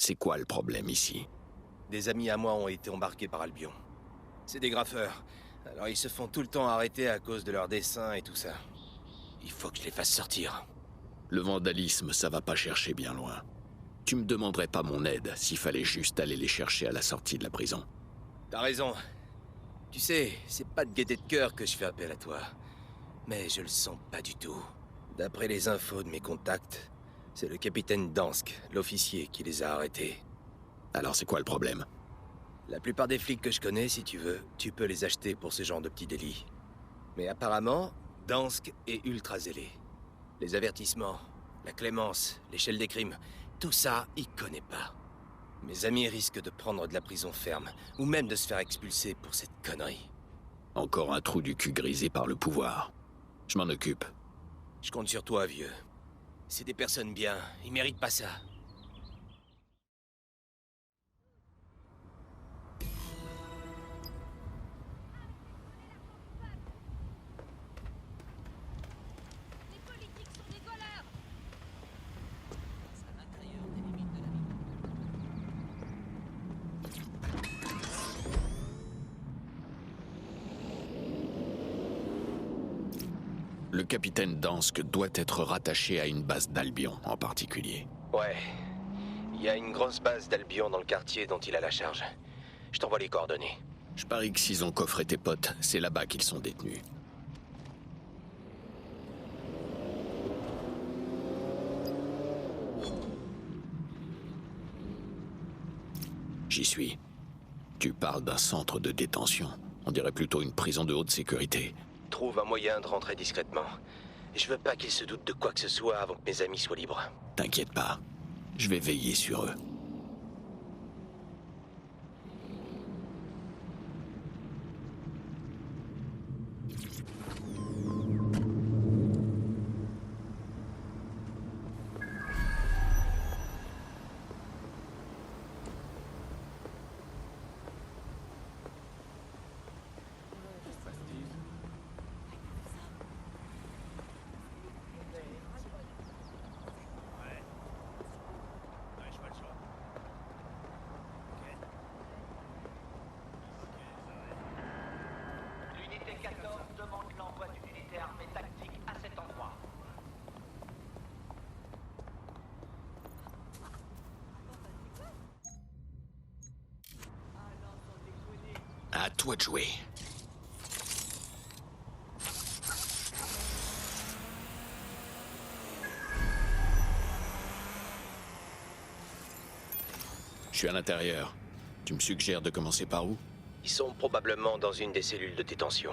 C'est quoi le problème ici? Des amis à moi ont été embarqués par Albion. C'est des graffeurs. Alors ils se font tout le temps arrêter à cause de leurs dessins et tout ça. Il faut que je les fasse sortir. Le vandalisme, ça va pas chercher bien loin. Tu me demanderais pas mon aide s'il fallait juste aller les chercher à la sortie de la prison. T'as raison. Tu sais, c'est pas de gaieté de cœur que je fais appel à toi. Mais je le sens pas du tout. D'après les infos de mes contacts, c'est le capitaine Dansk, l'officier, qui les a arrêtés. Alors c'est quoi le problème? La plupart des flics que je connais, si tu veux, tu peux les acheter pour ce genre de petits délits. Mais apparemment, Dansk est ultra zélé. Les avertissements, la clémence, l'échelle des crimes, tout ça, il connaît pas. Mes amis risquent de prendre de la prison ferme, ou même de se faire expulser pour cette connerie. Encore un trou du cul grisé par le pouvoir. Je m'en occupe. Je compte sur toi, vieux. C'est des personnes bien, ils méritent pas ça. Les politiques sont des voleurs. Le capitaine Dansk doit être rattaché à une base d'Albion en particulier. Ouais. Il y a une grosse base d'Albion dans le quartier dont il a la charge. Je t'envoie les coordonnées. Je parie que s'ils ont coffré tes potes, c'est là-bas qu'ils sont détenus. J'y suis. Tu parles d'un centre de détention. On dirait plutôt une prison de haute sécurité. Trouve un moyen de rentrer discrètement. Je veux pas qu'ils se doutent de quoi que ce soit avant que mes amis soient libres. T'inquiète pas. Je vais veiller sur eux. L'unité 14 demande l'envoi d'une unité armée tactique à cet endroit. À toi de jouer. Je suis à l'intérieur. Tu me suggères de commencer par où? Ils sont probablement dans une des cellules de détention.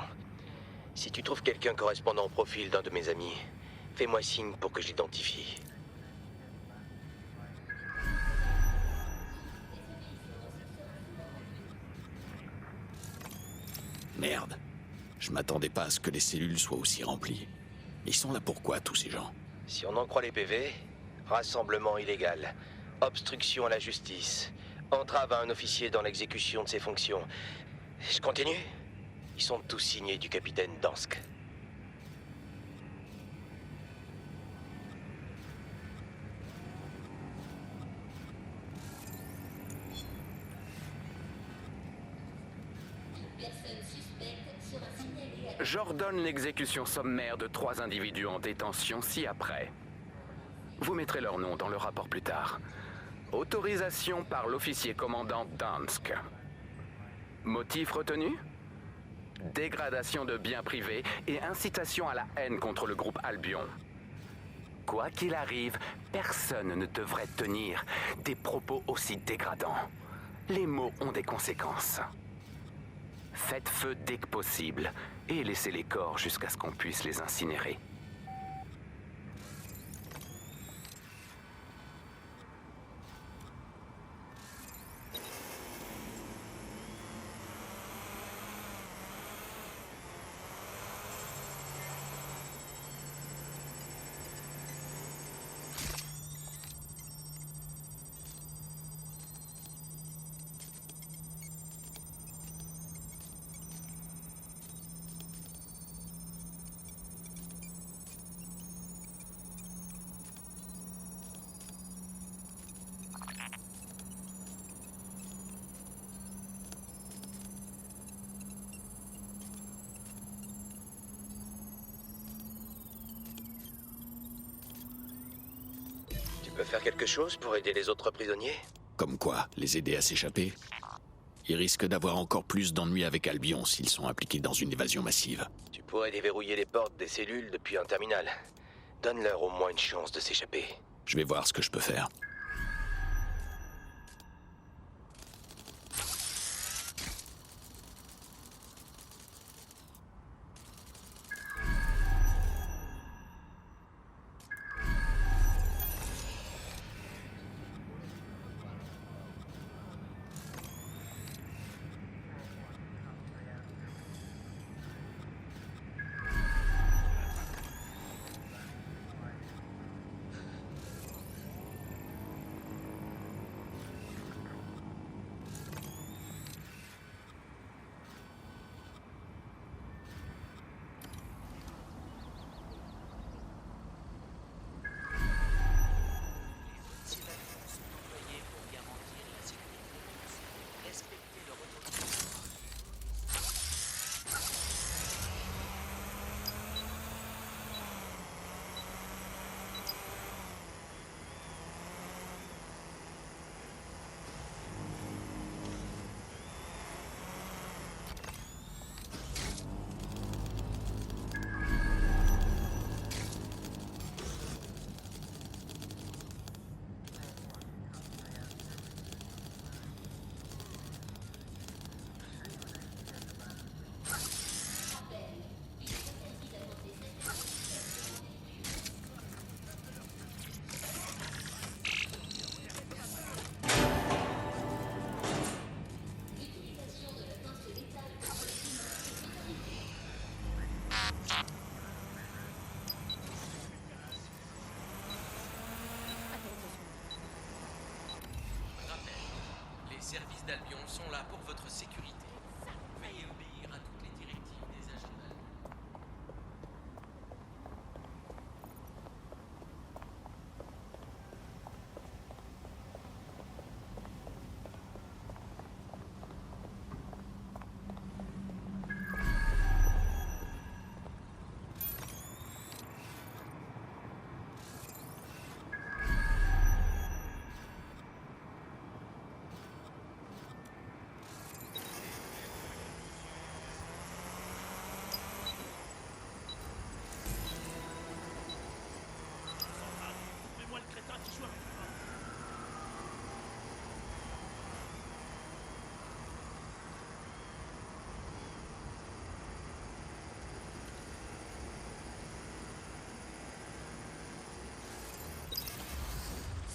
Si tu trouves quelqu'un correspondant au profil d'un de mes amis, fais-moi signe pour que j'identifie. Merde. Je m'attendais pas à ce que les cellules soient aussi remplies. Ils sont là pourquoi, tous ces gens? Si on en croit les PV, rassemblement illégal, obstruction à la justice, entrave à un officier dans l'exécution de ses fonctions. Je continue? Ils sont tous signés du capitaine Dansk. J'ordonne l'exécution sommaire de 3 individus en détention ci-après. Vous mettrez leur nom dans le rapport plus tard. Autorisation par l'officier commandant Dansk. Motif retenu? Dégradation de biens privés et incitation à la haine contre le groupe Albion. Quoi qu'il arrive, personne ne devrait tenir des propos aussi dégradants. Les mots ont des conséquences. Faites feu dès que possible et laissez les corps jusqu'à ce qu'on puisse les incinérer. peux faire quelque chose pour aider les autres prisonniers? Comme quoi, les aider à s'échapper? Ils risquent d'avoir encore plus d'ennuis avec Albion s'ils sont impliqués dans une évasion massive. Tu pourrais déverrouiller les portes des cellules depuis un terminal. Donne-leur au moins une chance de s'échapper. Je vais voir ce que je peux faire. Les services d'Albion sont là pour votre sécurité. Veuillez obéir à toutes les directives des agents d'Albion.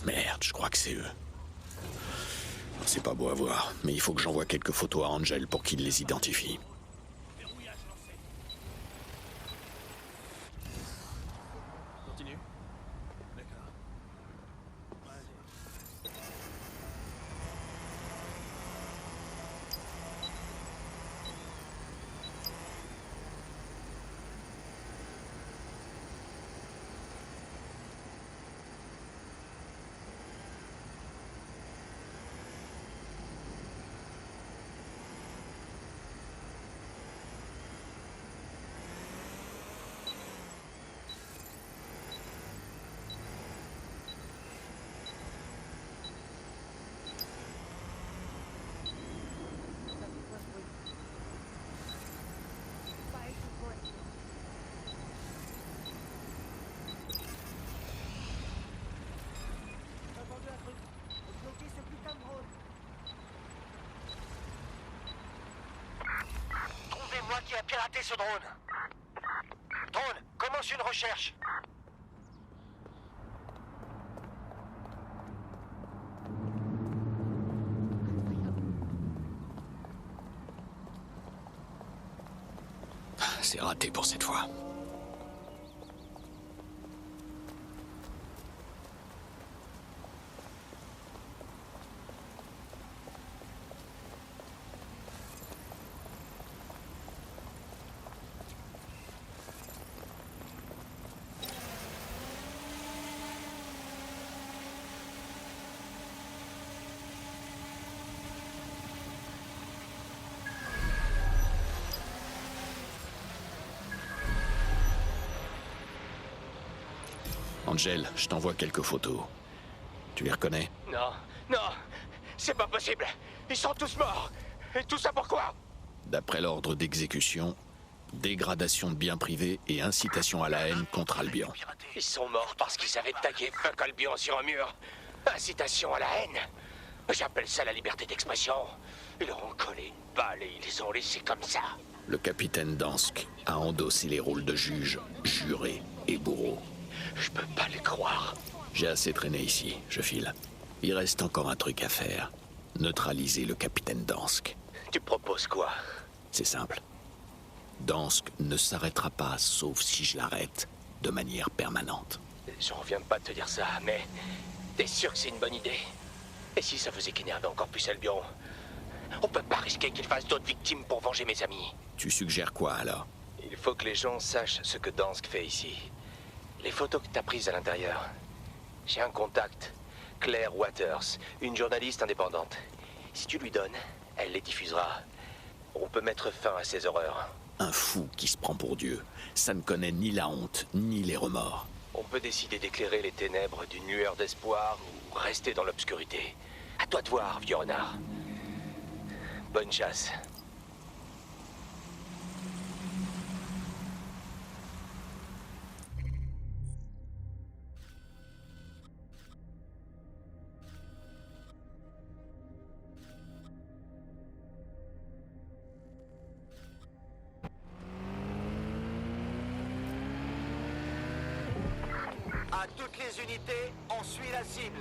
Merde, je crois que c'est eux. C'est pas beau à voir, mais il faut que j'envoie quelques photos à Angel pour qu'il les identifie. Continue. D'accord. Vas-y. Trouvez-moi qui a piraté ce drone. Drone, commence une recherche. C'est raté pour cette fois. Angel, je t'envoie quelques photos. Tu les reconnais? Non, non, c'est pas possible. Ils sont tous morts. Et tout ça pourquoi? D'après l'ordre d'exécution, dégradation de biens privés et incitation à la haine contre Albion. Ils sont morts parce qu'ils avaient tagué Fuck Albion sur un mur. Incitation à la haine. J'appelle ça la liberté d'expression. Ils leur ont collé une balle et ils les ont laissés comme ça. Le capitaine Dansk a endossé les rôles de juge, juré et bourreau. Je peux pas les croire. J'ai assez traîné ici, je file. Il reste encore un truc à faire. Neutraliser le capitaine Dansk. Tu proposes quoi? C'est simple. Dansk ne s'arrêtera pas, sauf si je l'arrête, de manière permanente. J'en reviens pas de te dire ça, mais t'es sûr que c'est une bonne idée? Et si ça faisait qu'énerver encore plus Albion? On peut pas risquer qu'il fasse d'autres victimes pour venger mes amis. Tu suggères quoi alors? Il faut que les gens sachent ce que Dansk fait ici. Les photos que t'as prises à l'intérieur. J'ai un contact, Claire Waters, une journaliste indépendante. Si tu lui donnes, elle les diffusera. On peut mettre fin à ces horreurs. Un fou qui se prend pour Dieu. Ça ne connaît ni la honte, ni les remords. On peut décider d'éclairer les ténèbres d'une lueur d'espoir ou rester dans l'obscurité. À toi de voir, vieux renard. Bonne chasse. À toutes les unités, on suit la cible.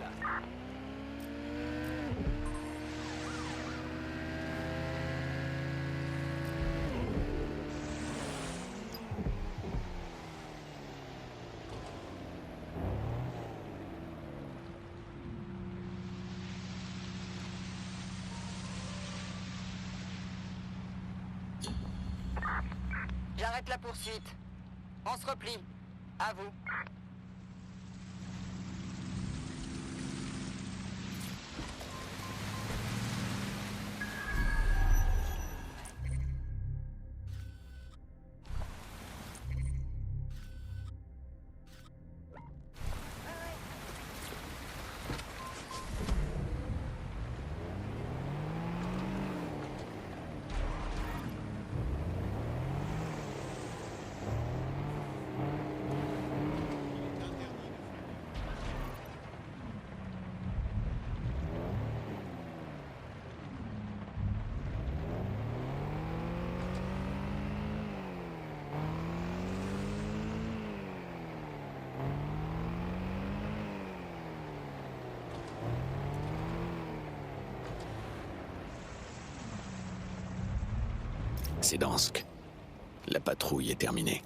J'arrête la poursuite. On se replie. À vous. C'est Dansk. La patrouille est terminée.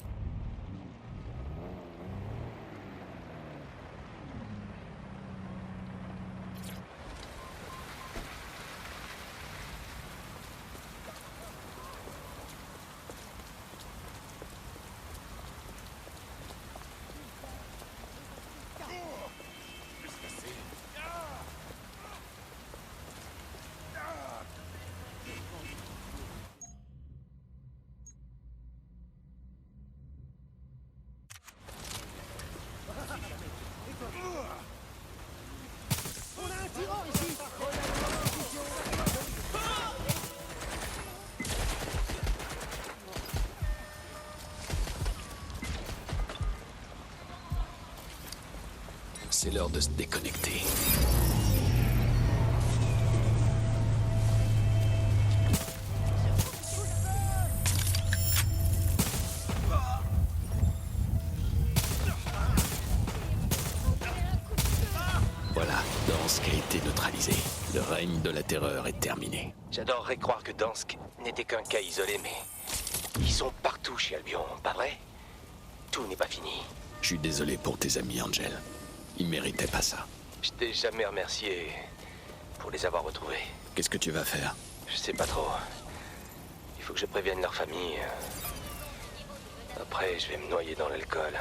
C'est l'heure de se déconnecter. Voilà, Dansk a été neutralisé. Le règne de la terreur est terminé. J'adorerais croire que Dansk n'était qu'un cas isolé, mais... Ils sont partout chez Albion, pas vrai? Tout n'est pas fini. Je suis désolé pour tes amis, Angel. Ils méritaient pas ça. Je t'ai jamais remercié pour les avoir retrouvés. Qu'est-ce que tu vas faire? Je sais pas trop. Il faut que je prévienne leur famille. Après, je vais me noyer dans l'alcool.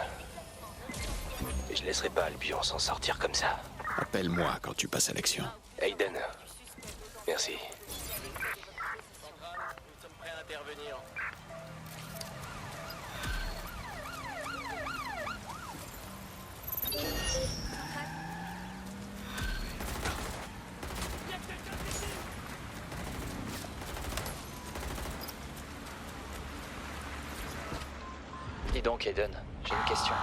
Et je laisserai pas Albion s'en sortir comme ça. Appelle-moi quand tu passes à l'action. Aiden. Merci. Centrale, nous sommes prêts à intervenir. Dis donc, Aiden, j'ai une question.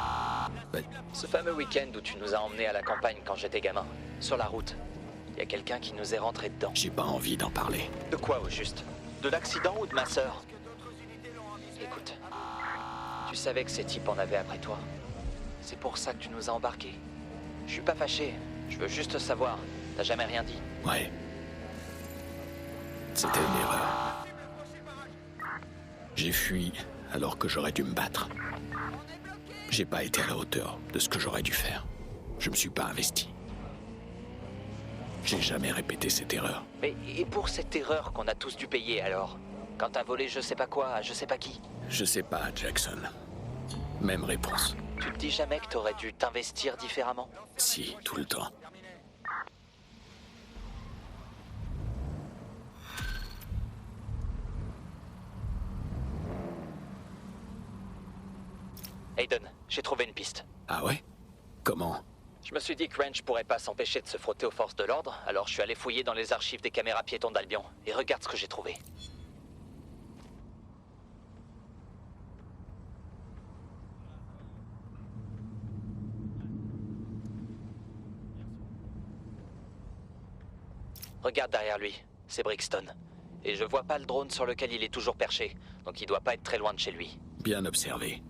Ouais. Ce fameux week-end où tu nous as emmenés à la campagne quand j'étais gamin, sur la route, il y a quelqu'un qui nous est rentré dedans. J'ai pas envie d'en parler. De quoi au juste? De l'accident ou de ma sœur? Écoute, tu savais que ces types en avaient après toi. C'est pour ça que tu nous as embarqués. Je suis pas fâché, je veux juste savoir. T'as jamais rien dit? Ouais. C'était une erreur. J'ai fui alors que j'aurais dû me battre. J'ai pas été à la hauteur de ce que j'aurais dû faire. Je me suis pas investi. J'ai jamais répété cette erreur. Mais et pour cette erreur qu'on a tous dû payer alors? Quand t'as volé je sais pas quoi à je sais pas qui? Je sais pas, Jackson. Même réponse. Tu te dis jamais que t'aurais dû t'investir différemment? Si, tout le temps. Aiden, j'ai trouvé une piste. Ah ouais? Comment? Je me suis dit que Wrench pourrait pas s'empêcher de se frotter aux forces de l'ordre, alors je suis allé fouiller dans les archives des caméras piétons d'Albion. Et regarde ce que j'ai trouvé. Regarde derrière lui, c'est Brixton. Et je vois pas le drone sur lequel il est toujours perché, donc il doit pas être très loin de chez lui. Bien observé.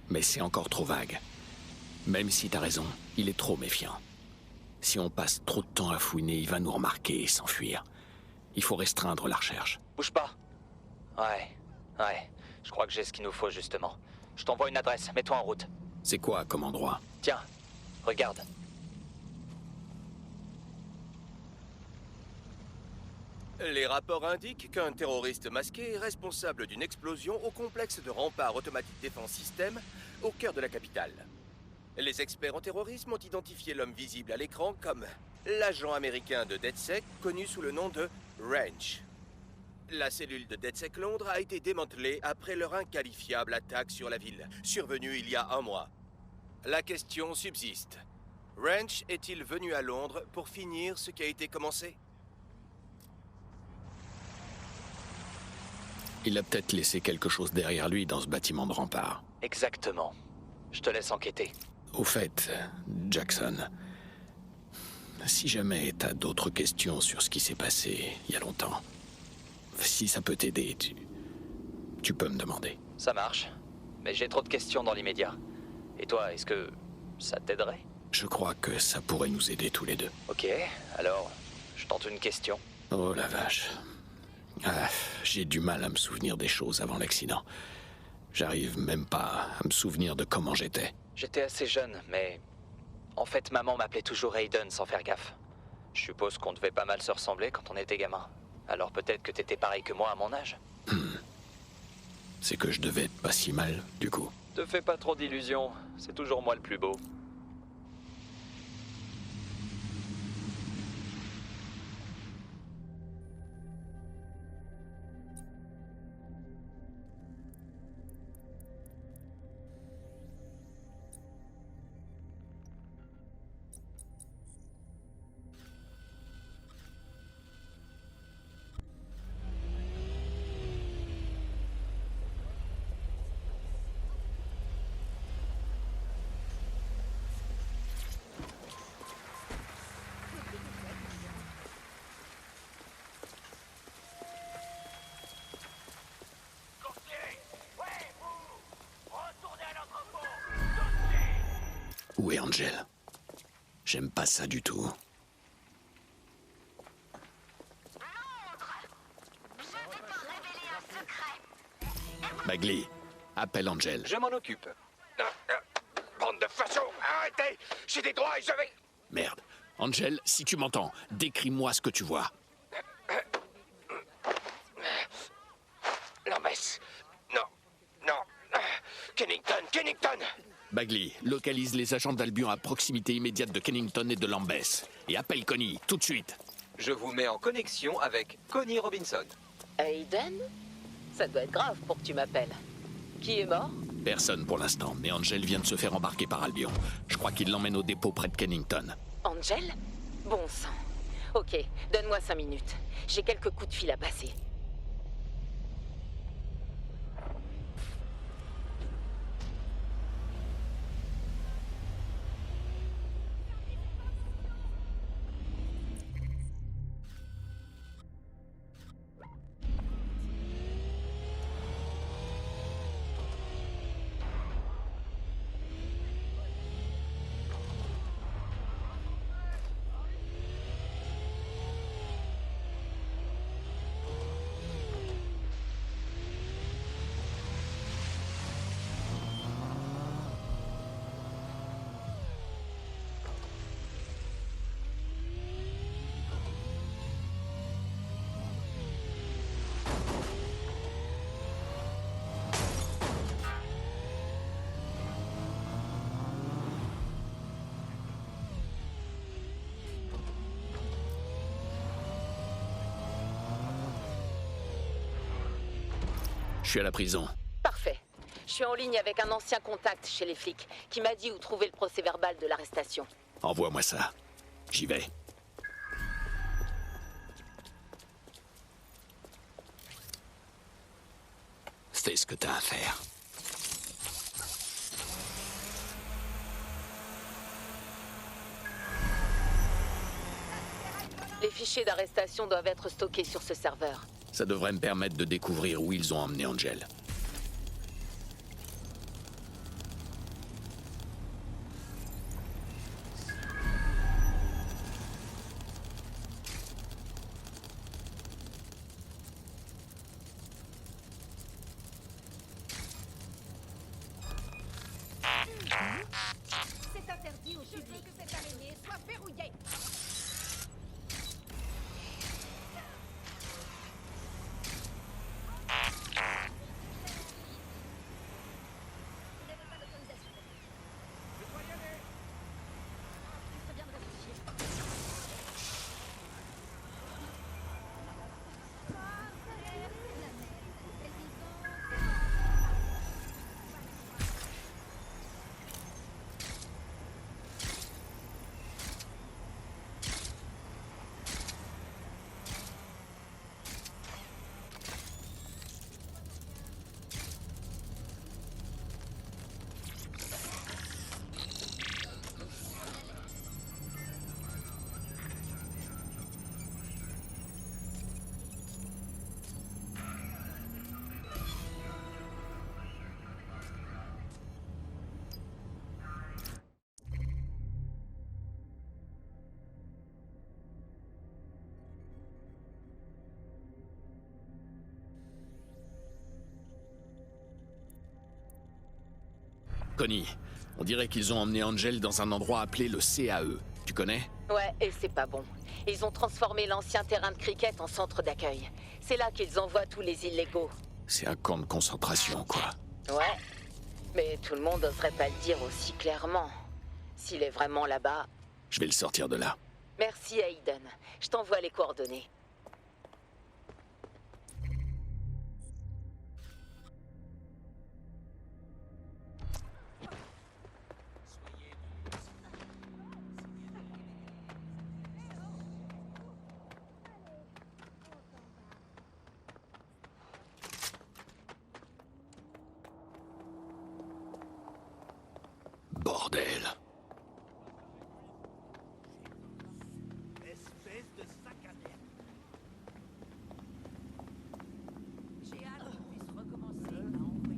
Mais c'est encore trop vague. Même si t'as raison, il est trop méfiant. Si on passe trop de temps à fouiner, il va nous remarquer et s'enfuir. Il faut restreindre la recherche. Bouge pas. Ouais. Je crois que j'ai ce qu'il nous faut justement. Je t'envoie une adresse, mets-toi en route. C'est quoi comme endroit? Tiens, regarde. Les rapports indiquent qu'un terroriste masqué est responsable d'une explosion au complexe de remparts automatique défense système au cœur de la capitale. Les experts en terrorisme ont identifié l'homme visible à l'écran comme l'agent américain de DedSec connu sous le nom de Wrench. La cellule de DedSec Londres a été démantelée après leur inqualifiable attaque sur la ville, survenue il y a un mois. La question subsiste. Wrench est-il venu à Londres pour finir ce qui a été commencé ? Il a peut-être laissé quelque chose derrière lui dans ce bâtiment de rempart. Exactement. Je te laisse enquêter. Au fait, Jackson, si jamais t'as d'autres questions sur ce qui s'est passé il y a longtemps, si ça peut t'aider, tu peux me demander. Ça marche. Mais j'ai trop de questions dans l'immédiat. Et toi, est-ce que ça t'aiderait? Je crois que ça pourrait nous aider tous les deux. Ok, alors, je tente une question. Oh la vache. Ah, j'ai du mal à me souvenir des choses avant l'accident. J'arrive même pas à me souvenir de comment j'étais. J'étais assez jeune, mais... En fait, maman m'appelait toujours Aiden sans faire gaffe. Je suppose qu'on devait pas mal se ressembler quand on était gamin. Alors peut-être que t'étais pareil que moi à mon âge. C'est que je devais être pas si mal, du coup. Te fais pas trop d'illusions, c'est toujours moi le plus beau. Où est Angel? J'aime pas ça du tout. Bagley, appelle Angel. Je m'en occupe. Bande de fachos, arrêtez! J'ai des droits et je vais... Merde. Angel, si tu m'entends, décris-moi ce que tu vois. Lambeth. Non. Kennington! Bagley, localise les agents d'Albion à proximité immédiate de Kennington et de Lambeth. Et appelle Connie, tout de suite. Je vous mets en connexion avec Connie Robinson. Aiden? Ça doit être grave pour que tu m'appelles. Qui est mort? Personne pour l'instant, mais Angel vient de se faire embarquer par Albion. Je crois qu'il l'emmène au dépôt près de Kennington. Angel? Bon sang. Ok, donne-moi 5 minutes. J'ai quelques coups de fil à passer. Je suis à la prison. Parfait. Je suis en ligne avec un ancien contact chez les flics qui m'a dit où trouver le procès-verbal de l'arrestation. Envoie-moi ça. J'y vais. Fais ce que t'as à faire. Les fichiers d'arrestation doivent être stockés sur ce serveur. Ça devrait me permettre de découvrir où ils ont emmené Angel. C'est interdit au public. Je veux que cette araignée soit verrouillée. Vous n'avez pas d'autorisation. Je dois y aller. Qu'est-ce que vient de réfléchir? Connie, on dirait qu'ils ont emmené Angel dans un endroit appelé le CAE. Tu connais? Ouais, et c'est pas bon. Ils ont transformé l'ancien terrain de cricket en centre d'accueil. C'est là qu'ils envoient tous les illégaux. C'est un camp de concentration, quoi. Ouais. Mais tout le monde n'oserait pas le dire aussi clairement. S'il est vraiment là-bas... Je vais le sortir de là. Merci, Aiden. Je t'envoie les coordonnées. Bordel. Espèce de sac à merde. J'ai hâte qu'on puisse recommencer à envoyer.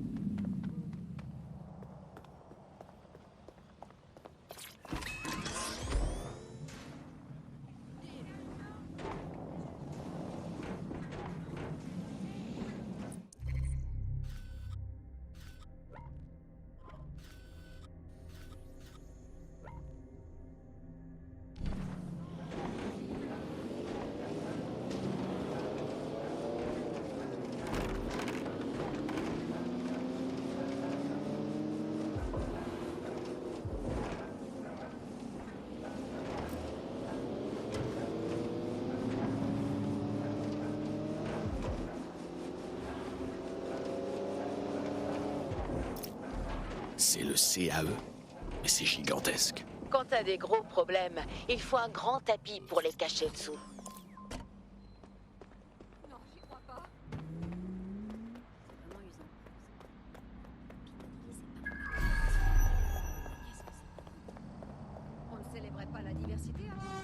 C'est le CAE. Mais c'est gigantesque. Quand t'as des gros problèmes, il faut un grand tapis pour les cacher dessous. Non, j'y crois pas. C'est vraiment usant. On ne célébrait pas la diversité alors?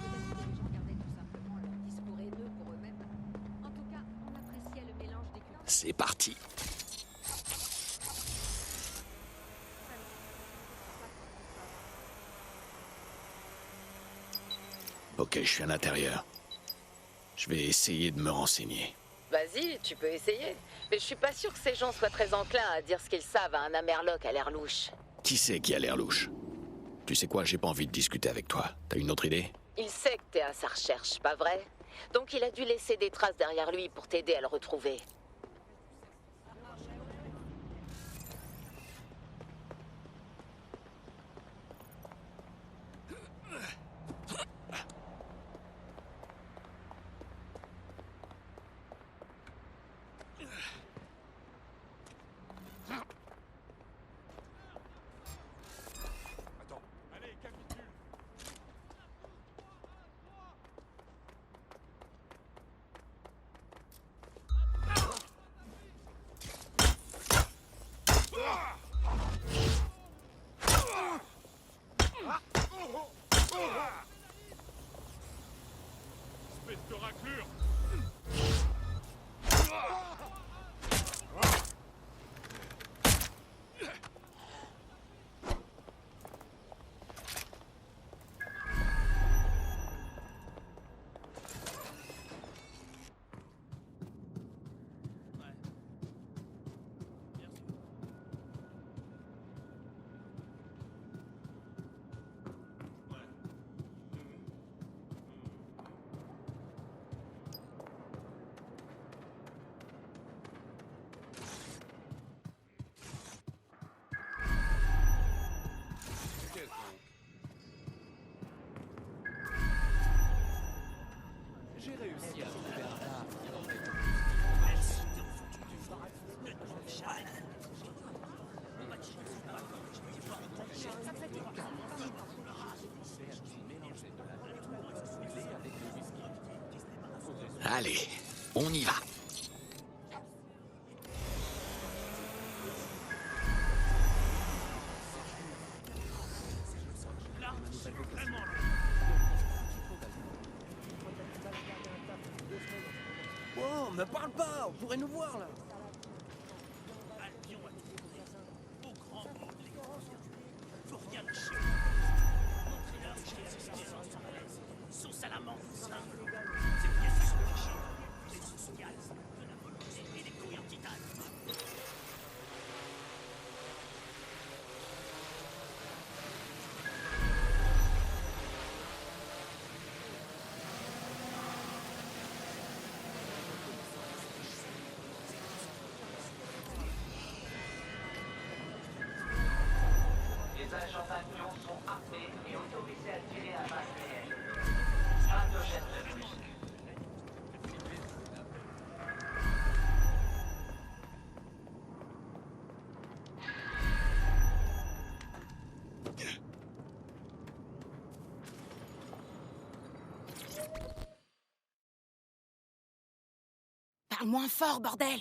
Peut-être que les gens gardaient tout simplement leur discours haineux pour eux-mêmes. En tout cas, on appréciait le mélange des cultures. C'est parti. Ok, je suis à l'intérieur. Je vais essayer de me renseigner. Vas-y, tu peux essayer. Mais je suis pas sûr que ces gens soient très enclins à dire ce qu'ils savent à un Amerloc à l'air louche. Qui c'est qui a l'air louche? Tu sais quoi, j'ai pas envie de discuter avec toi. T'as une autre idée? Il sait que t'es à sa recherche, pas vrai? Donc il a dû laisser des traces derrière lui pour t'aider à le retrouver. Allez, on y va. Wow, me parle pas, on pourrait nous voir là. Les agents d'Albion sont armés et autorisés à tirer à masse réelle. Pas de jet de plus. Parle moins fort, bordel!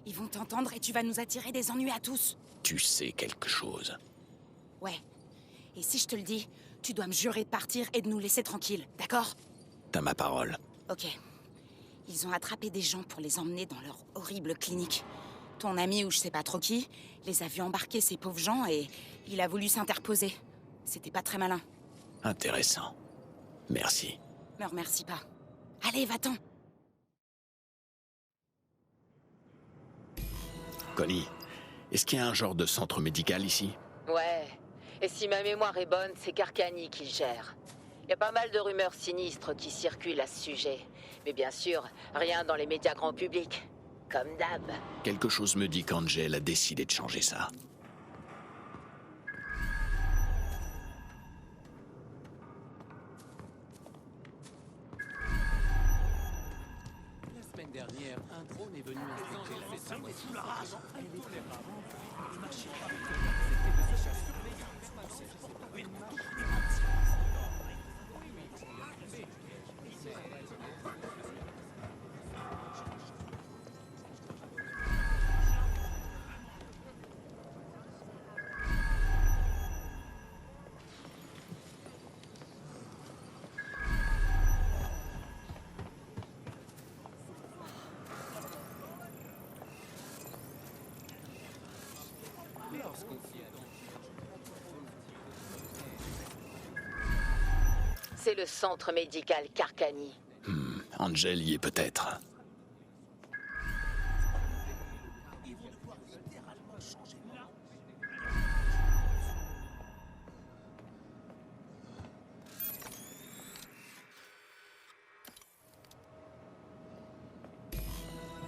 Ils vont t'entendre et tu vas nous attirer des ennuis à tous. Tu sais quelque chose. Ouais. Et si je te le dis, tu dois me jurer de partir et de nous laisser tranquilles, d'accord? T'as ma parole. Ok. Ils ont attrapé des gens pour les emmener dans leur horrible clinique. Ton ami ou je sais pas trop qui, les a vus embarquer ces pauvres gens et il a voulu s'interposer. C'était pas très malin. Intéressant. Merci. Me remercie pas. Allez, va-t'en! Connie, est-ce qu'il y a un genre de centre médical ici? Ouais. Et si ma mémoire est bonne, c'est Carcani qui le gère. Il y a pas mal de rumeurs sinistres qui circulent à ce sujet. Mais bien sûr, rien dans les médias grand public. Comme d'hab. Quelque chose me dit qu'Angel a décidé de changer ça. La semaine dernière, un drone est venu inspecter la maison. Sous la race. C'est le centre médical Carcani. Angel y est peut-être.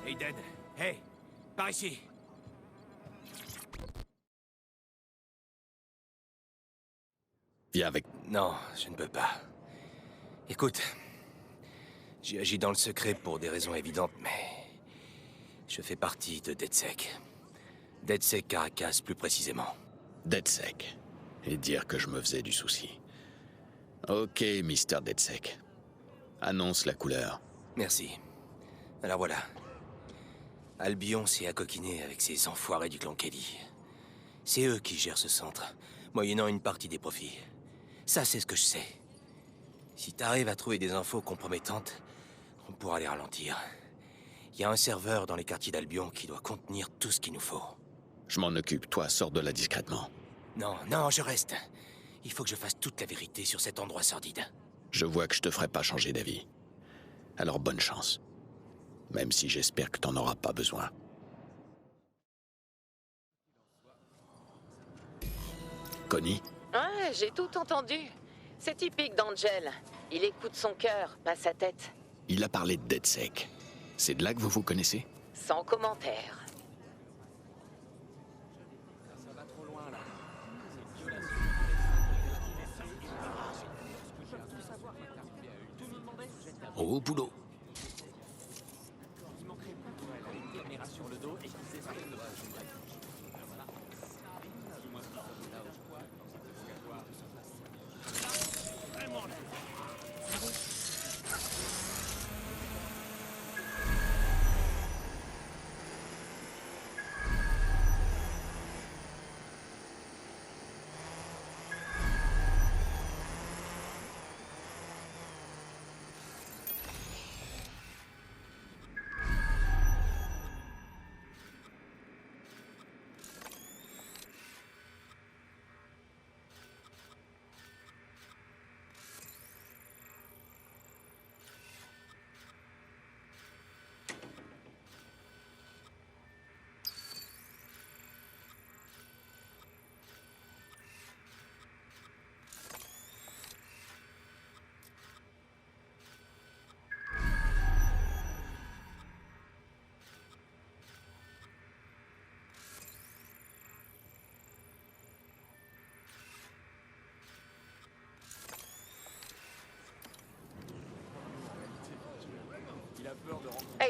Aiden, hey, par ici. Viens avec... Non, je ne peux pas. Écoute, j'ai agi dans le secret pour des raisons évidentes, mais... je fais partie de DedSec. DedSec Caracas, plus précisément. DedSec. Et dire que je me faisais du souci. Ok, Mister DedSec. Annonce la couleur. Merci. Alors voilà. Albion s'est accoquiné avec ces enfoirés du clan Kelly. C'est eux qui gèrent ce centre, moyennant une partie des profits. Ça, c'est ce que je sais. Si t'arrives à trouver des infos compromettantes, on pourra les ralentir. Il y a un serveur dans les quartiers d'Albion qui doit contenir tout ce qu'il nous faut. Je m'en occupe, toi, sors de là discrètement. Non, non, je reste. Il faut que je fasse toute la vérité sur cet endroit sordide. Je vois que je te ferai pas changer d'avis. Alors bonne chance. Même si j'espère que t'en auras pas besoin. Connie? Ouais, j'ai tout entendu. C'est typique d'Angel. Il écoute son cœur, pas sa tête. Il a parlé de DedSec. C'est de là que vous vous connaissez? Sans commentaire. Au boulot.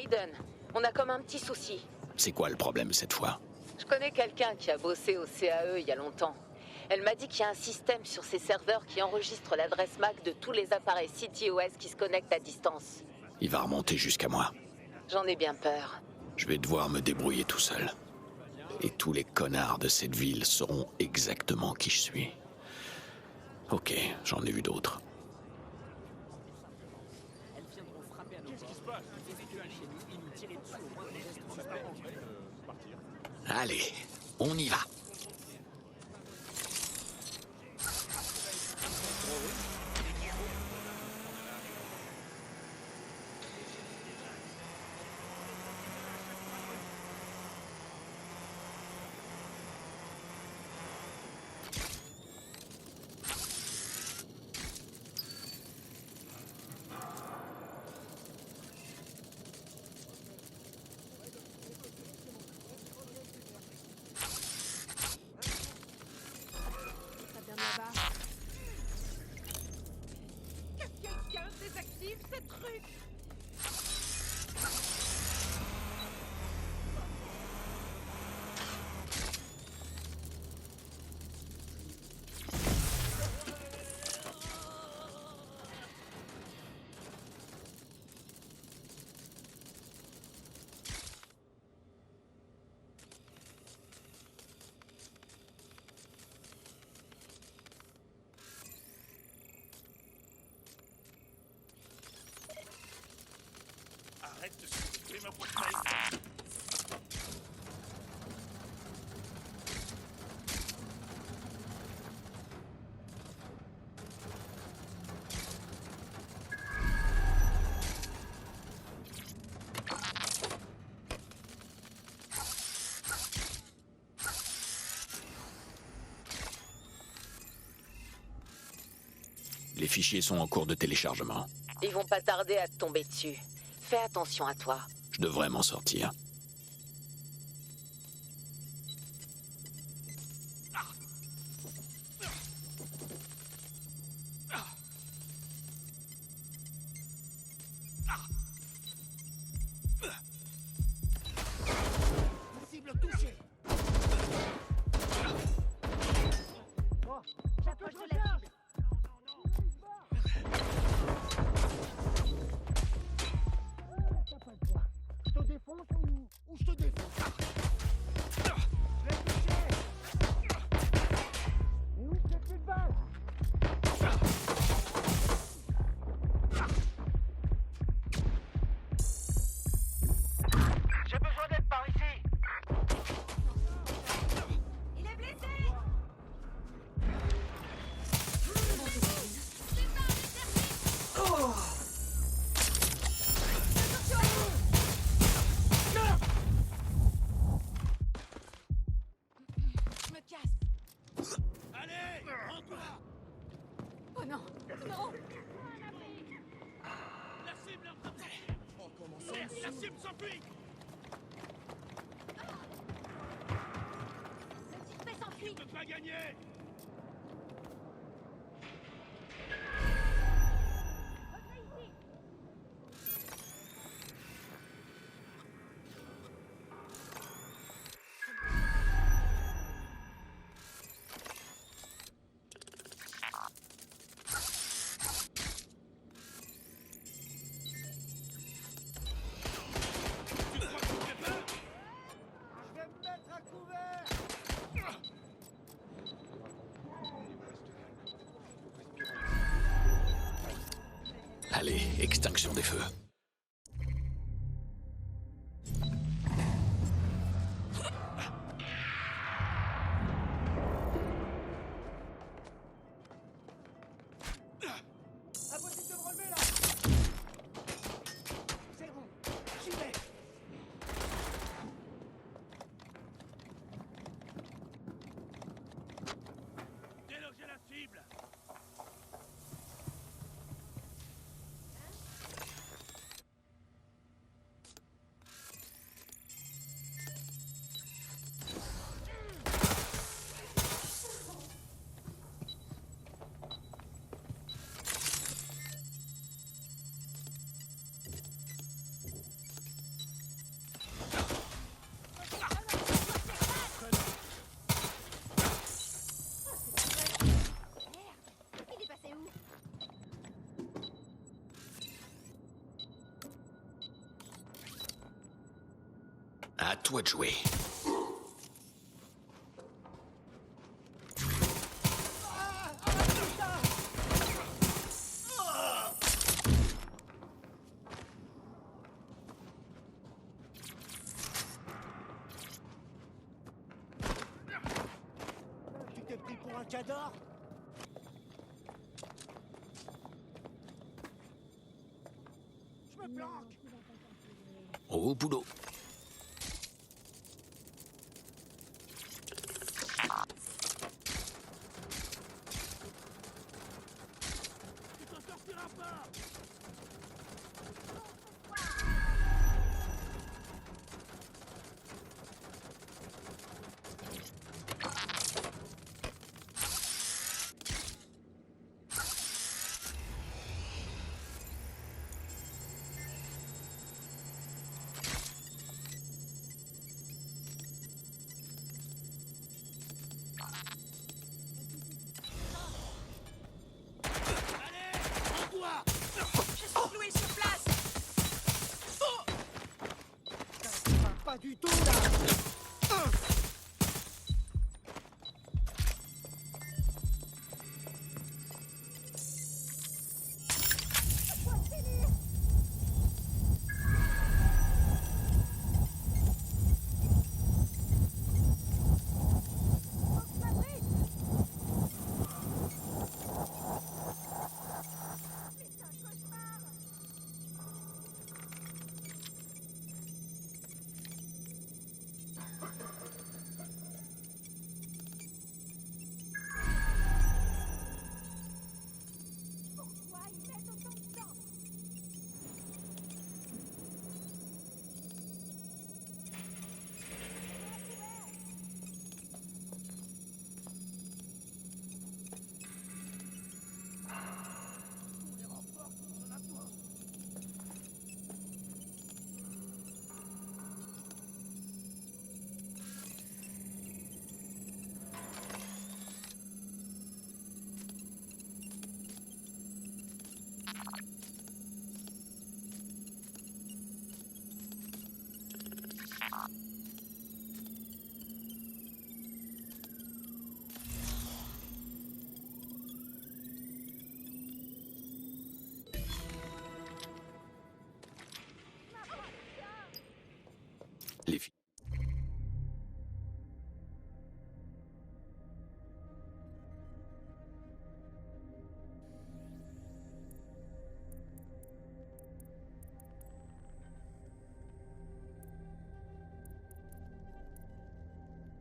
Aiden. On a comme un petit souci. C'est quoi le problème cette fois? Je connais quelqu'un qui a bossé au CAE il y a longtemps. Elle m'a dit qu'il y a un système sur ses serveurs qui enregistre l'adresse MAC de tous les appareils CityOS qui se connectent à distance. Il va remonter jusqu'à moi. J'en ai bien peur. Je vais devoir me débrouiller tout seul. Et tous les connards de cette ville sauront exactement qui je suis. Ok, j'en ai vu d'autres. Allez, on y va. Arrête de supprimer ma boîte mail. Les fichiers sont en cours de téléchargement. Ils vont pas tarder à te tomber dessus. Fais attention à toi. Je devrais m'en sortir. Cible touchée. Bon, j'approche de la cible. Je te défonce ou je te défonce. Je l'ai touché. Et où j'ai plus de balles? J'ai besoin d'aide par ici. Il est blessé. Je me casse. Allez, rends-toi. Oh non, non. La cible est en train de sortir. Merde, la cible s'enfuit. Le suspect s'enfuit. Tu peux pas gagner. Je vais me mettre à couvert. Allez, extinction des feux. Impossible de me relever là. C'est bon, j'y vais. Délogez la cible. toi de jouer. Tu t'es pris pour un cador? Je me planque. Au boulot. Tu t'en sortiras pas. Pas du tout là. Les filles.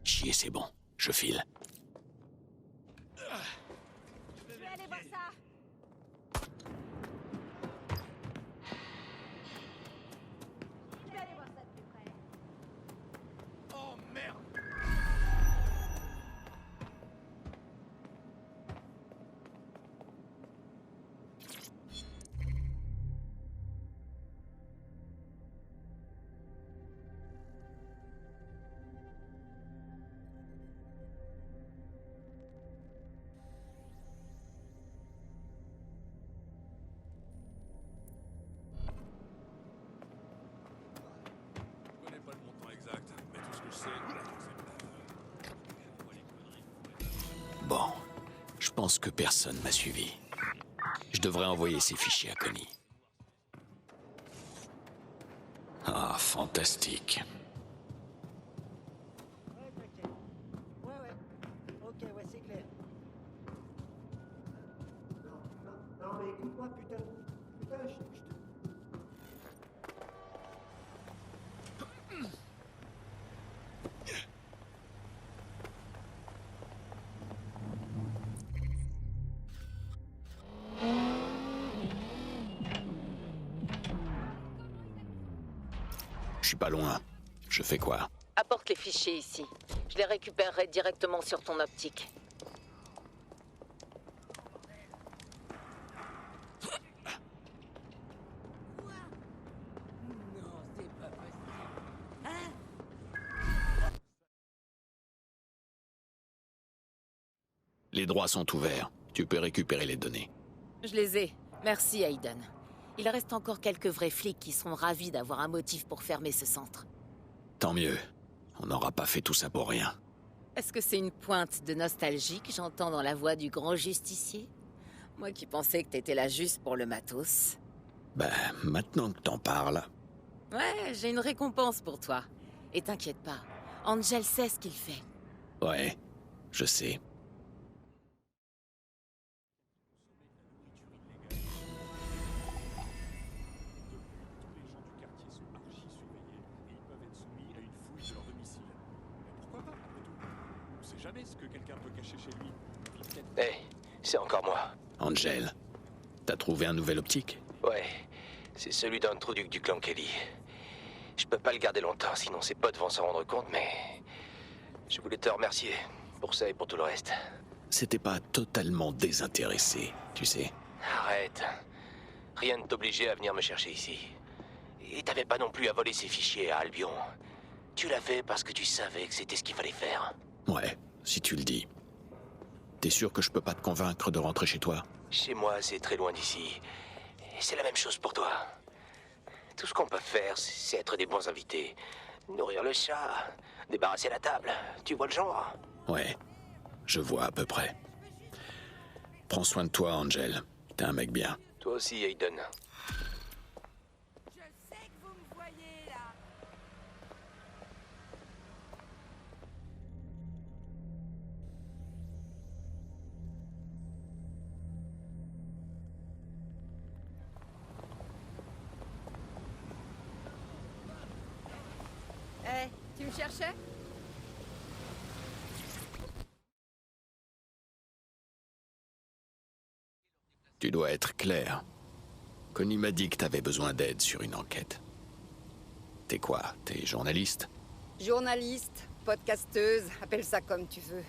Chier, c'est bon. Je file. Je vais aller voir ça. Je vais aller voir ça de plus près. Oh merde! Je connais pas le montant exact, mais tout ce que je sais, Bon. Je pense que personne m'a suivi. Je devrais envoyer ces fichiers à Connie. Ah, fantastique. Ouais, t'inquiète. Ouais. Ok, ouais, c'est clair. Non, mais écoute-moi, putain. Putain, je te... Je suis pas loin. Je fais quoi? Apporte les fichiers ici. Je les récupérerai directement sur ton optique. Non, c'est pas possible. Hein? Les droits sont ouverts. Tu peux récupérer les données. Je les ai. Merci, Aiden. Il reste encore quelques vrais flics qui seront ravis d'avoir un motif pour fermer ce centre. Tant mieux. On n'aura pas fait tout ça pour rien. Est-ce que c'est une pointe de nostalgie que j'entends dans la voix du grand justicier? Moi qui pensais que t'étais là juste pour le matos. Ben, maintenant que t'en parles... Ouais, j'ai une récompense pour toi. Et t'inquiète pas, Angel sait ce qu'il fait. Ouais, je sais. Jamais ce que quelqu'un peut cacher chez lui. Hé, c'est encore moi. Angel, t'as trouvé un nouvel optique? Ouais, c'est celui d'un introduc du clan Kelly. Je peux pas le garder longtemps, sinon ses potes vont s'en rendre compte, mais... Je voulais te remercier pour ça et pour tout le reste. C'était pas totalement désintéressé, tu sais. Arrête. Rien ne t'obligeait à venir me chercher ici. Et t'avais pas non plus à voler ces fichiers à Albion. Tu l'as fait parce que tu savais que c'était ce qu'il fallait faire. Ouais, si tu le dis. T'es sûr que je peux pas te convaincre de rentrer chez toi? Chez moi, c'est très loin d'ici. Et c'est la même chose pour toi. Tout ce qu'on peut faire, c'est être des bons invités. Nourrir le chat, débarrasser la table. Tu vois le genre? Ouais, je vois à peu près. Prends soin de toi, Angel. T'es un mec bien. Toi aussi, Aiden. Je sais que vous me voyez là. Hé, tu me cherchais? Tu dois être clair. Connie m'a dit que t'avais besoin d'aide sur une enquête. T'es quoi? T'es journaliste? Journaliste, podcasteuse, appelle ça comme tu veux.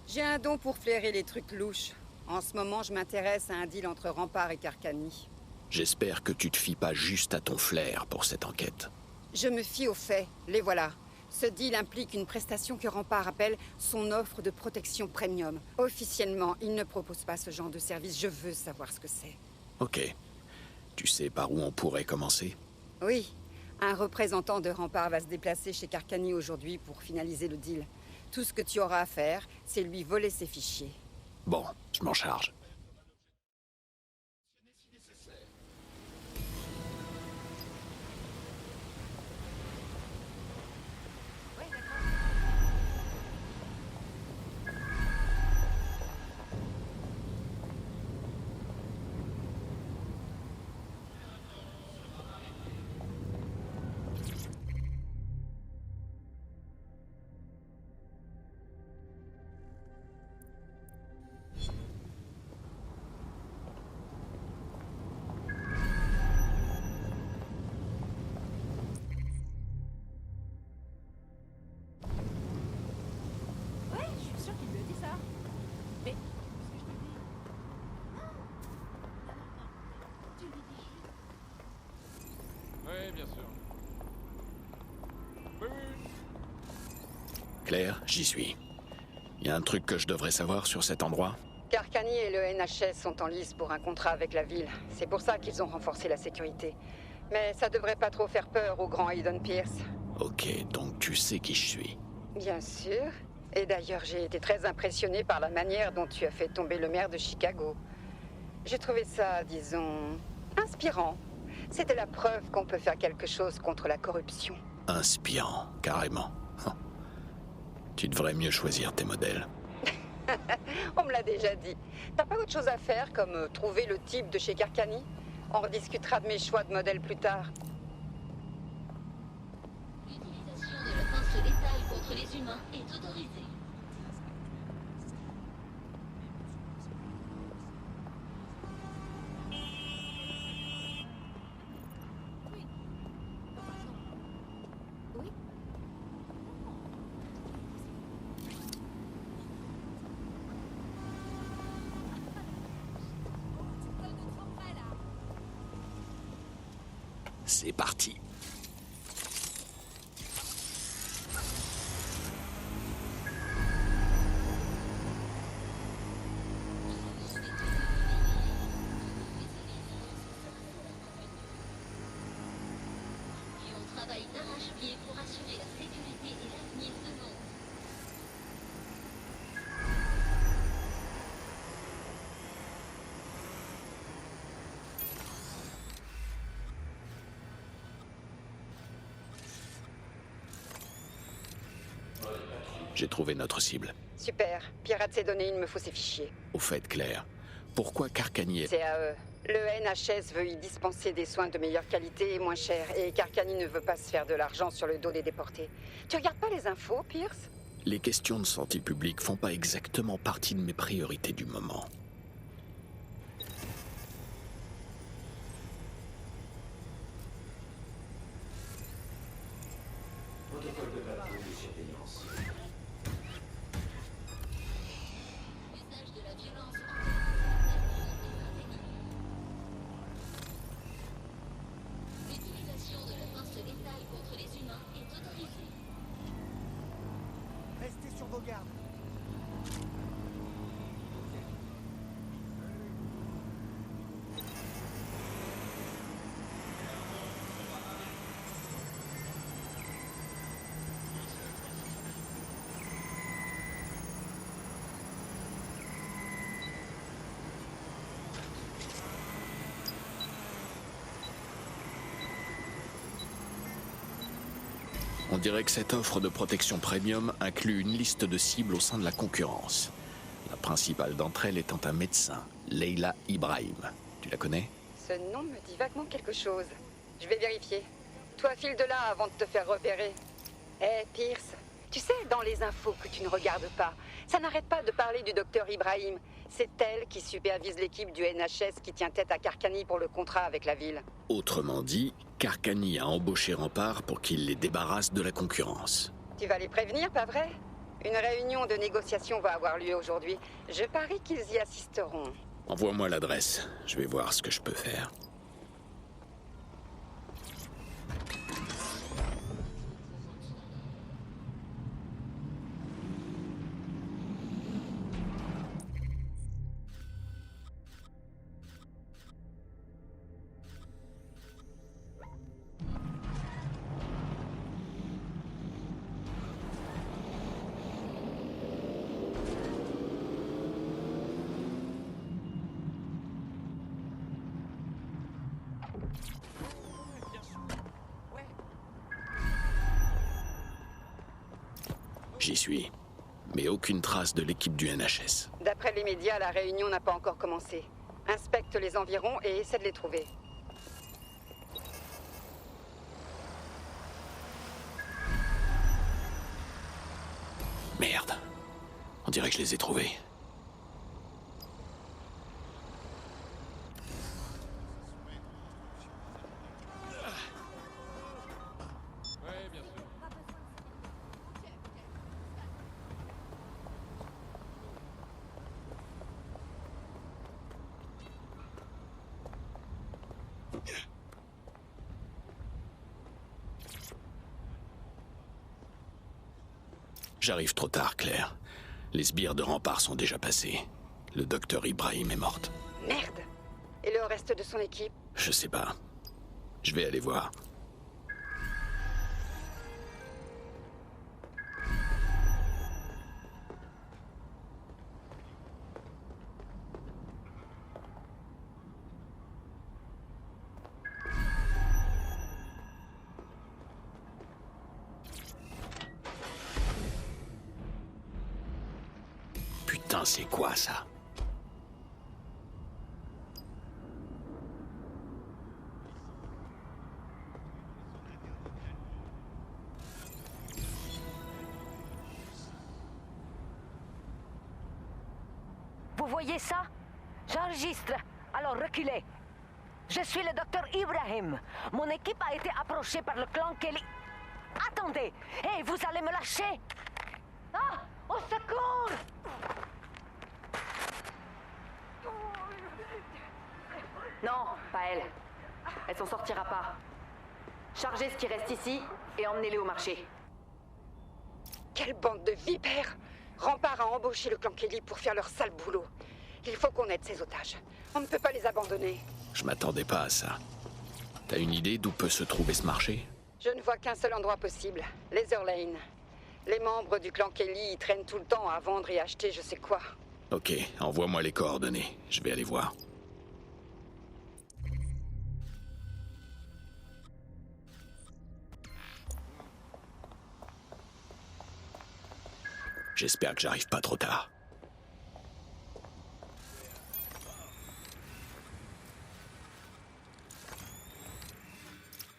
J'ai un don pour flairer les trucs louches. En ce moment, je m'intéresse à un deal entre Rempart et Carcani. J'espère que tu te fies pas juste à ton flair pour cette enquête. Je me fie aux faits, les voilà. Ce deal implique une prestation que Rempart appelle son offre de protection premium. Officiellement, il ne propose pas ce genre de service. Je veux savoir ce que c'est. Ok. Tu sais par où on pourrait commencer? Oui, un représentant de Rempart va se déplacer chez Carcani aujourd'hui pour finaliser le deal. Tout ce que tu auras à faire, c'est lui voler ses fichiers. Bon, je m'en charge. Ouais, je suis sûre qu'il lui a dit ça. Mais... Tu lui dis. Oui, bien sûr. Oui, oui. Claire, j'y suis. Y a un truc que je devrais savoir sur cet endroit? Carcani et le NHS sont en lice pour un contrat avec la ville. C'est pour ça qu'ils ont renforcé la sécurité. Mais ça devrait pas trop faire peur au grand Aiden Pierce. Ok, donc tu sais qui je suis. Bien sûr. Et d'ailleurs, j'ai été très impressionnée par la manière dont tu as fait tomber le maire de Chicago. J'ai trouvé ça, disons, inspirant. C'était la preuve qu'on peut faire quelque chose contre la corruption. Inspirant, carrément. Tu devrais mieux choisir tes modèles. On me l'a déjà dit. T'as pas autre chose à faire, comme trouver le type de chez Carcani? On rediscutera de mes choix de modèles plus tard. L'utilisation de la force létale contre les humains est autorisée. Oui. C'est parti. Et on travaille d'arrache-pied pour assurer la sécurité. J'ai trouvé notre cible. Super. Pirate ses données, il me faut ses fichiers. Au fait, Claire, pourquoi Carcani est... C'est à eux. Le NHS veut y dispenser des soins de meilleure qualité et moins chers, et Carcani ne veut pas se faire de l'argent sur le dos des déportés. Tu regardes pas les infos, Pierce? Les questions de santé publique font pas exactement partie de mes priorités du moment. Protocole de patrouille de surveillance. Usage de la violence L'utilisation de la force létale contre les humains est autorisée. Restez sur vos gardes. On dirait que cette offre de protection premium inclut une liste de cibles au sein de la concurrence. La principale d'entre elles étant un médecin, Leila Ibrahim. Tu la connais? Ce nom me dit vaguement quelque chose. Je vais vérifier. Toi, file de là avant de te faire repérer. Pierce, tu sais, dans les infos que tu ne regardes pas, ça n'arrête pas de parler du docteur Ibrahim. C'est elle qui supervise l'équipe du NHS qui tient tête à Carcani pour le contrat avec la ville. Autrement dit, Carcani a embauché Rempart pour qu'il les débarrasse de la concurrence. Tu vas les prévenir, pas vrai? Une réunion de négociation va avoir lieu aujourd'hui. Je parie qu'ils y assisteront. Envoie-moi l'adresse, je vais voir ce que je peux faire. J'y suis. Mais aucune trace de l'équipe du NHS. D'après les médias, la réunion n'a pas encore commencé. Inspecte les environs et essaie de les trouver. Merde. On dirait que je les ai trouvés. J'arrive trop tard, Claire. Les sbires de Rempart sont déjà passés. Le docteur Ibrahim est morte. Merde! Et le reste de son équipe? Je sais pas. Je vais aller voir. Putain, c'est quoi ça? Vous voyez ça? J'enregistre. Alors reculez. Je suis le docteur Ibrahim. Mon équipe a été approchée par le clan Kelly. Attendez! Hé, vous allez me lâcher? Ah! Au secours! Non, pas elle. Elle s'en sortira pas. Chargez ce qui reste ici et emmenez-les au marché. Quelle bande de vipères! Rempart a embauché le clan Kelly pour faire leur sale boulot. Il faut qu'on aide ces otages. On ne peut pas les abandonner. Je m'attendais pas à ça. T'as une idée d'où peut se trouver ce marché? Je ne vois qu'un seul endroit possible, Laser Lane. Les membres du clan Kelly y traînent tout le temps à vendre et acheter je sais quoi. Ok, envoie-moi les coordonnées. Je vais aller voir. J'espère que j'arrive pas trop tard.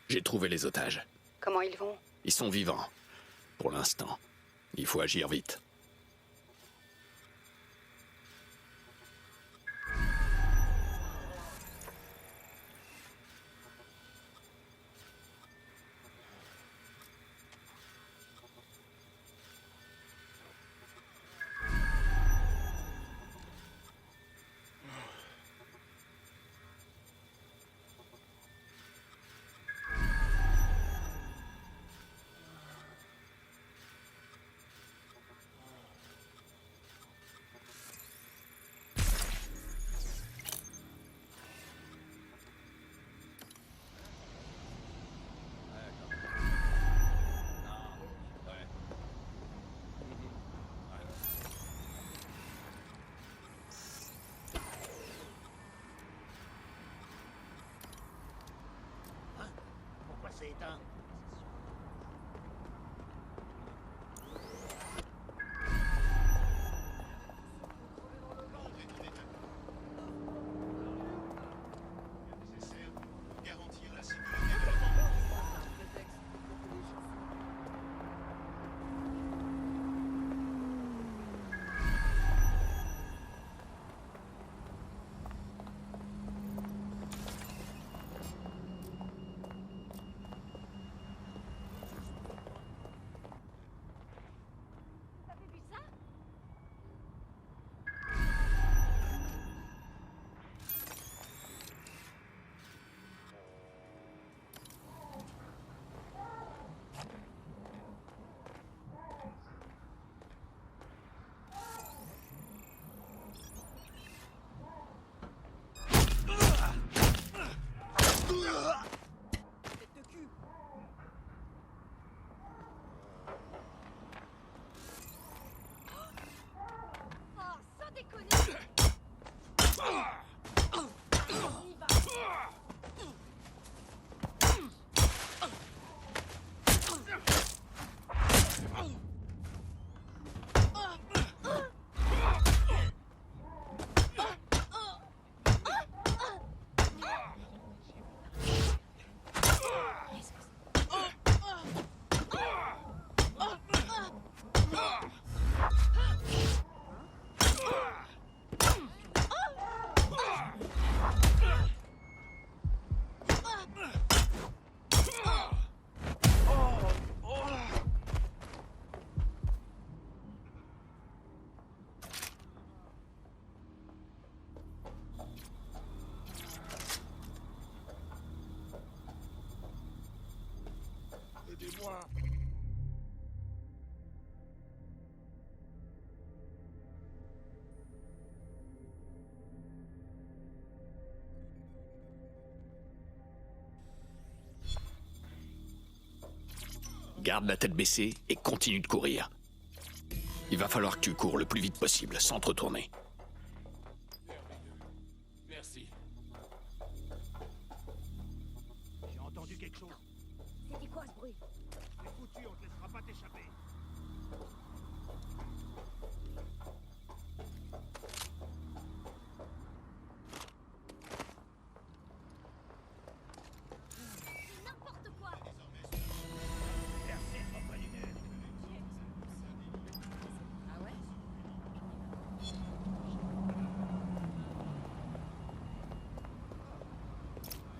J'ai trouvé les otages. Comment ils vont? Ils sont vivants. Pour l'instant. Il faut agir vite. Pourquoi c'est éteint? Aidez-moi. Garde la tête baissée et continue de courir. Il va falloir que tu cours le plus vite possible, sans te retourner. Merci. J'ai entendu quelque chose. C'était quoi ce bruit? C'est foutu, on te laissera pas t'échapper. N'importe quoi. Merci, compagnie. Ah ouais?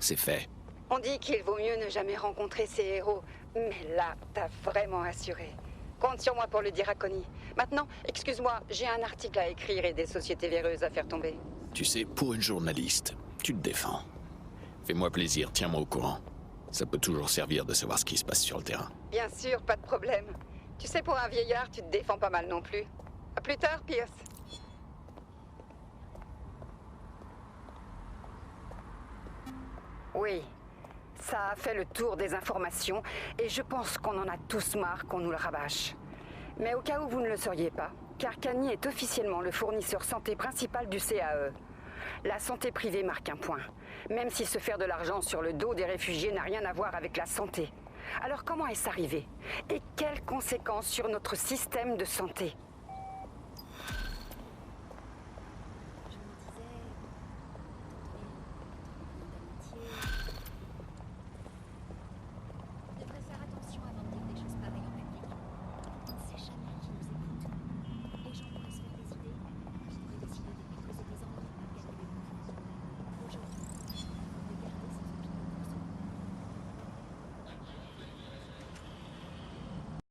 C'est fait. On dit qu'il vaut mieux ne jamais rencontrer ses héros. Mais là, t'as vraiment assuré. Compte sur moi pour le dire à Connie. Maintenant, excuse-moi, j'ai un article à écrire et des sociétés véreuses à faire tomber. Tu sais, pour une journaliste, tu te défends. Fais-moi plaisir, tiens-moi au courant. Ça peut toujours servir de savoir ce qui se passe sur le terrain. Bien sûr, pas de problème. Tu sais, pour un vieillard, tu te défends pas mal non plus. À plus tard, Pierce. Oui, ça a fait le tour des informations et je pense qu'on en a tous marre qu'on nous le rabâche. Mais au cas où vous ne le sauriez pas, Carcani est officiellement le fournisseur santé principal du CAE. La santé privée marque un point, même si se faire de l'argent sur le dos des réfugiés n'a rien à voir avec la santé. Alors comment est-ce arrivé? Et quelles conséquences sur notre système de santé?